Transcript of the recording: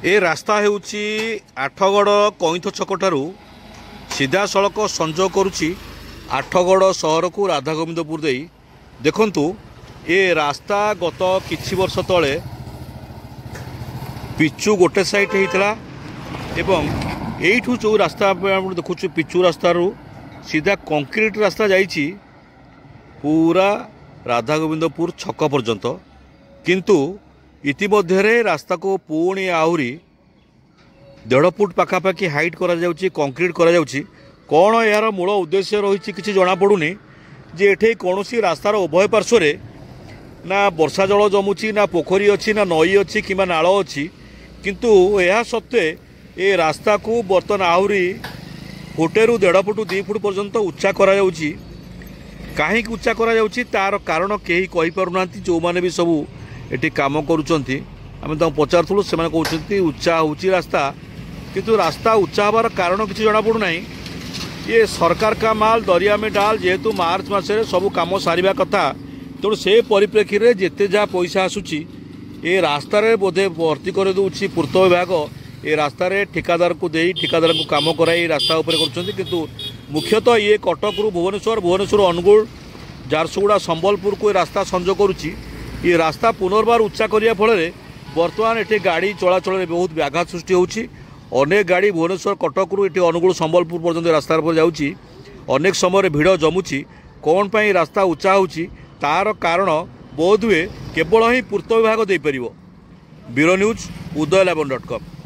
ए रास्ता हेउची आठगड़ कईथ छक ठारू सीधा सड़क संजोग करुच्ची आठगड़ सहर को राधागोविंदपुर दे देखंतु ए रास्ता गत किछि वर्ष तले पिचु गोटे साइड होता एवं एठू जो रास्ता देखु पिचु रास्ता रू सीधा कंक्रीट रास्ता जाइछि पूरा राधागोविंदपुर छक पर्यंत किंतु इतिमध्य रास्ता को पुणी आहरी 1.5 फुट पाखापाखि हाइट करा जाउछि कंक्रीट करा जाउछि कौन यार मूल उद्देश्य रही किसी जना पड़ुनी जे एठे कौनसी रास्तार उभय पार्श्व ना वर्षा जल जमुची ना पोखरी अच्छी ना नई अच्छी कि नाल अच्छी किंतु यह सत्वे ए रास्ता को बर्तन आहरी 1 फुट 1.5 फुट 2 फुट पर्यंत उच्चा करा जाउछि कहीं उच्चा करा जाउछि तार कारण केही कहि पारुनांती जो माने भी सबू एटी काम करुचंती आम तो पचारूँ से कहते उच्चा होची रास्ता किंतु रास्ता उच्चा हबार कारण किसी जना पड़ूना ये सरकार का माल दरिया में डाल जेहेतु मार्च मासरे सब काम सारिबा कथा तेणु से परिप्रेक्षी में जिते जहाँ पैसा आसूची ये रास्तार बोधे भर्ती कर दूसरी पूर्त विभाग ये रास्तार ठिकादार को दे ठिकादार को काम कराई रास्ता उपर किंतु मुख्यतः ये कटक रु भुवनेश्वर अनुगुल झारसुगुड़ा संबलपुर को रास्ता संजोग करुच्ची ये रास्ता पुनर्बार उच्चा करने फल बर्तमान ये गाड़ी चलाचल में बहुत व्याघात सृष्टि होची अनेक गाड़ी भुवनेश्वर कटक रु ये अनुगुल संबलपुर पर्यंत रास्तार पर जाऊँगी अनेक समय भिड़ जमुची कौन पाई रास्ता उच्चा होची तार कारण बोधहुए केवल ही पूर्त विभाग दे पारिबो। Bureau news udayaelabn.com।